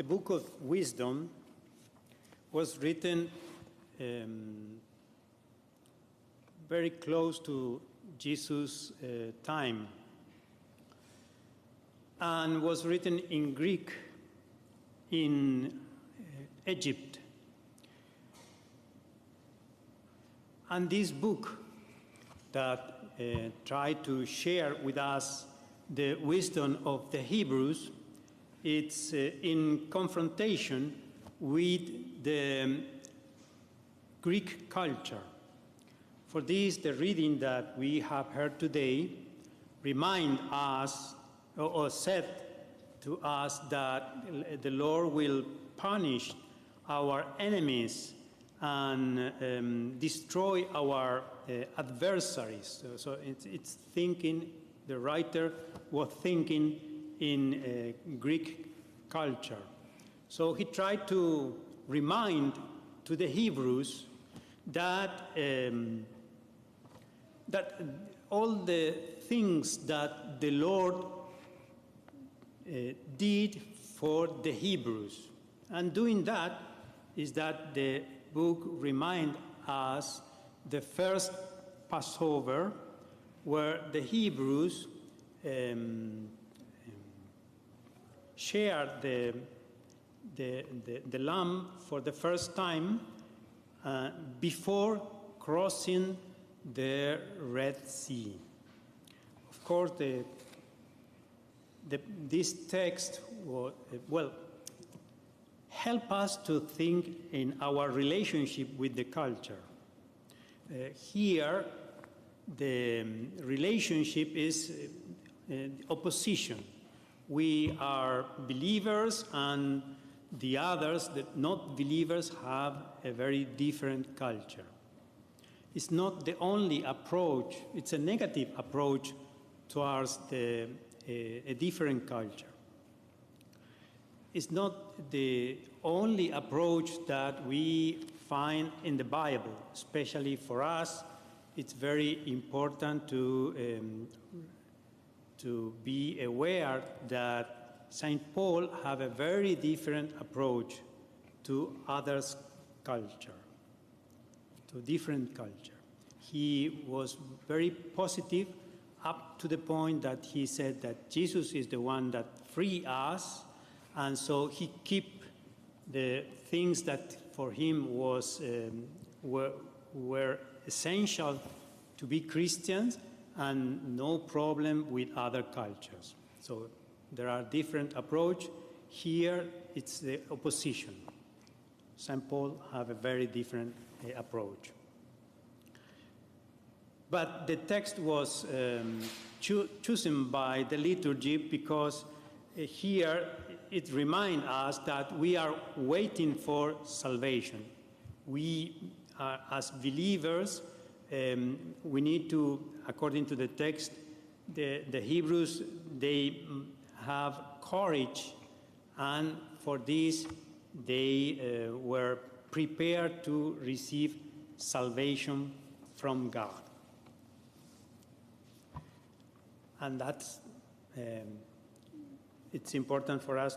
the book of wisdom was written very close to Jesus' time and was written in Greek in Egypt. And this book that tried to share with us the wisdom of the Hebrews, it's in confrontation with the Greek culture. For this, the reading that we have heard today remind us or said to us that the Lord will punish our enemies and destroy our adversaries. So it's thinking, the writer was thinking in Greek culture. So he tried to remind to the Hebrews that that all the things that the Lord did for the Hebrews. And doing that is that the book reminds us the first Passover, where the Hebrews shared the lamb for the first time before crossing the Red Sea. Of course, this text will help us to think in our relationship with the culture. Here, the relationship is opposition. We are believers, and the others, the not believers, have a very different culture. It's not the only approach, it's a negative approach towards a different culture. It's not the only approach that we find in the Bible. Especially for us, it's very important to be aware that St. Paul have a very different approach to others' culture, to different culture. He was very positive up to the point that he said that Jesus is the one that freed us, and so he kept the things that for him was were essential to be Christians, and no problem with other cultures. So there are different approaches. Here it's the opposition. St. Paul have a very different approach. But the text was chosen by the liturgy because here it reminds us that we are waiting for salvation. We are, as believers, we need to, according to the text, the Hebrews, they have courage, and for this they were prepared to receive salvation from God. And that's, it's important for us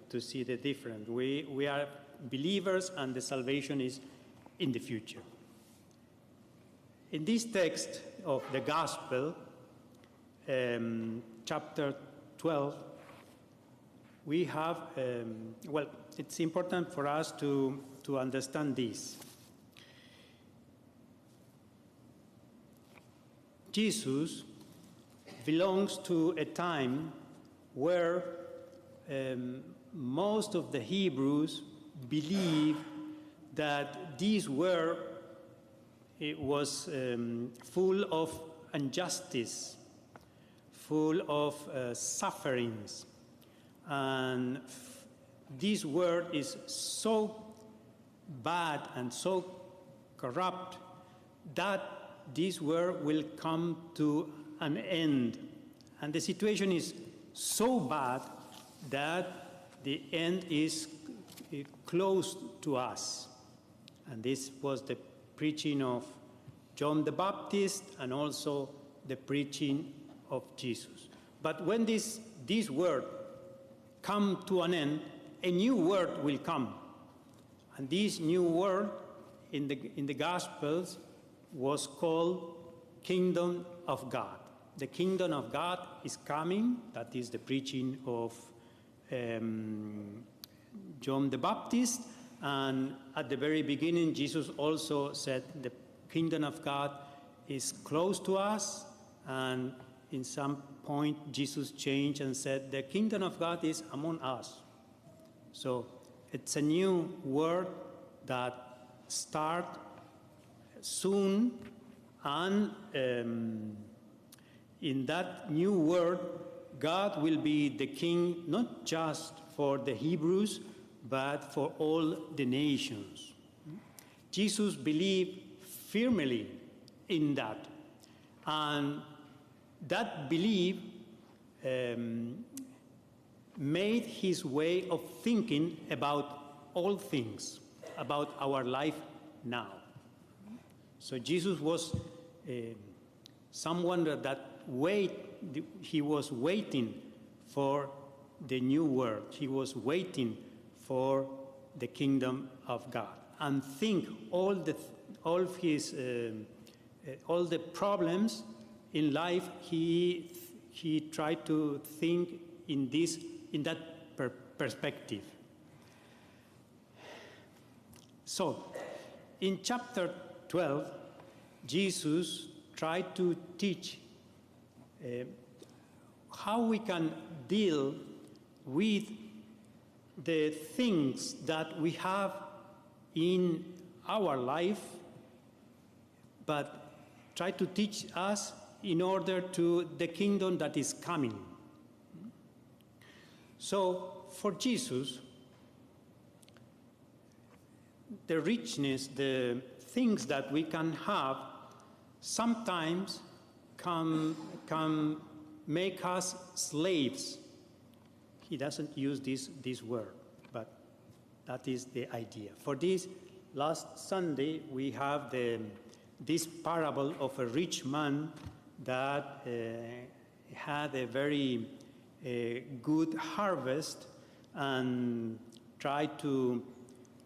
to see the difference. We are believers, and the salvation is in the future. In this text of the Gospel, chapter 12, we have, well, it's important for us to understand this. Jesus belongs to a time where most of the Hebrews believe that this world was full of injustice, full of sufferings, and this world is so bad and so corrupt that this world will come to an end. And the situation is so bad that the end is close to us. And this was the preaching of John the Baptist and also the preaching of Jesus. But when this word come to an end, a new word will come. And this new word in the Gospels was called Kingdom of God. The Kingdom of God is coming. That is the preaching of John the Baptist. And at the very beginning, Jesus also said the Kingdom of God is close to us. And in some point, Jesus changed and said, the Kingdom of God is among us. So it's a new word that starts soon, and in that new word, God will be the king not just for the Hebrews, but for all the nations. Jesus believed firmly in that, and that belief made his way of thinking about all things, about our life now. So Jesus was someone that he was waiting for the new world. He was waiting for the kingdom of God. And think all the problems in life, he tried to think in that perspective. So, in chapter 12, Jesus tried to teach how we can deal with the things that we have in our life, but try to teach us in order to the kingdom that is coming. So, for Jesus, the richness, the things that we can have, sometimes can make us slaves. He doesn't use this word, but that is the idea. For this, last Sunday, we have this parable of a rich man that had a very good harvest and tried to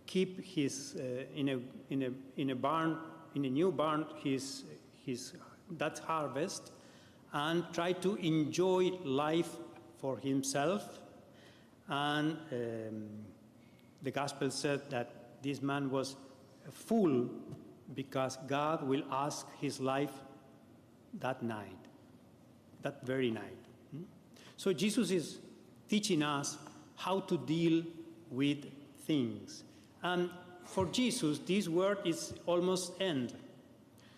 keep his in a barn, in a new barn, that harvest, and try to enjoy life for himself. And the gospel said that this man was a fool because God will ask his life that night, that very night. So Jesus is teaching us how to deal with things. And for Jesus, this word is almost end.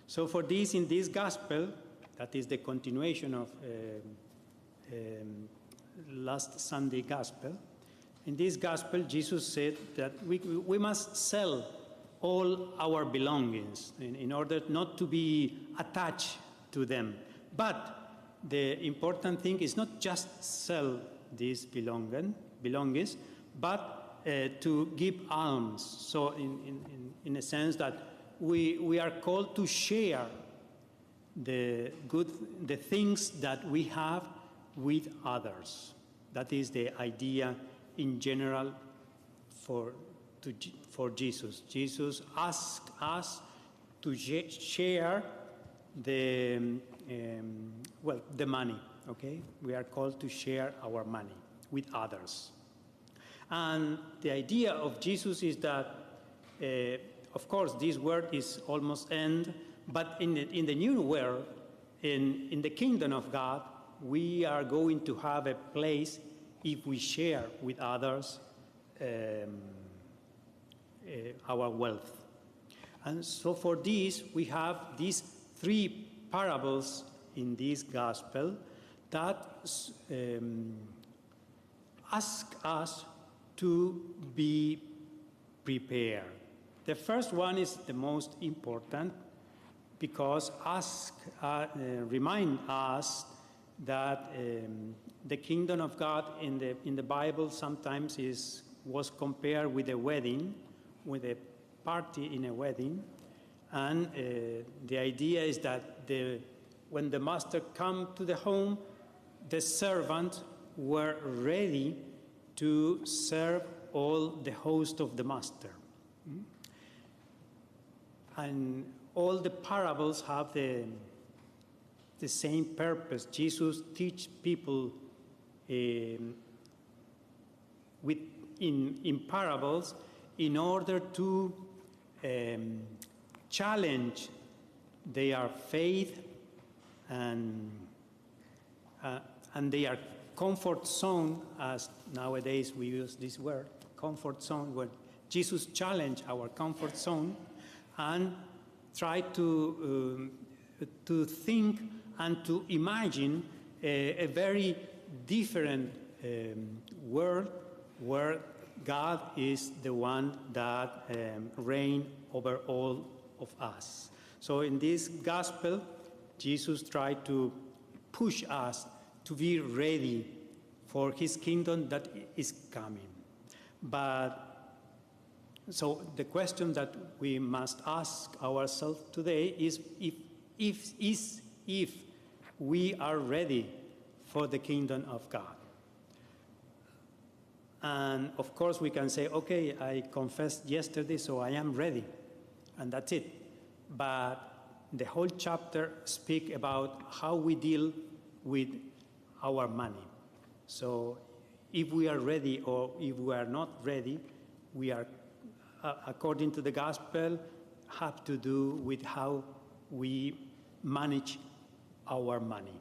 So for this, in this gospel, that is the continuation of last Sunday gospel, in this gospel, Jesus said that we must sell all our belongings in order not to be attached to them. But the important thing is not just sell these belongings, but to give alms. So in a sense that we are called to share the things that we have with others. That is the idea in general for Jesus. Jesus asked us to share the money, okay? We are called to share our money with others. And the idea of Jesus is that, of course, this word is almost end, but in the new world, in the kingdom of God, we are going to have a place if we share with others our wealth. And so for this, we have these three parables in this gospel that ask us to be prepared. The first one is the most important because remind us that the kingdom of God in the Bible sometimes was compared with a wedding, with a party in a wedding, and the idea is that when the master come to the home, the servants were ready to serve all the host of the master. And all the parables have the same purpose. Jesus teach people in parables in order to challenge their faith and their comfort zone, as nowadays we use this word, comfort zone, where Jesus challenged our comfort zone and try to think and to imagine a very different world where God is the one that reigns over all of us. So in this gospel, Jesus tried to push us to be ready for his kingdom that is coming. But so the question that we must ask ourselves today is if we are ready for the kingdom of God. And of course we can say, okay, I confessed yesterday, so I am ready, and that's it. But the whole chapter speaks about how we deal with our money. So if we are ready or if we are not ready, we are, according to the gospel, have to do with how we manage our money.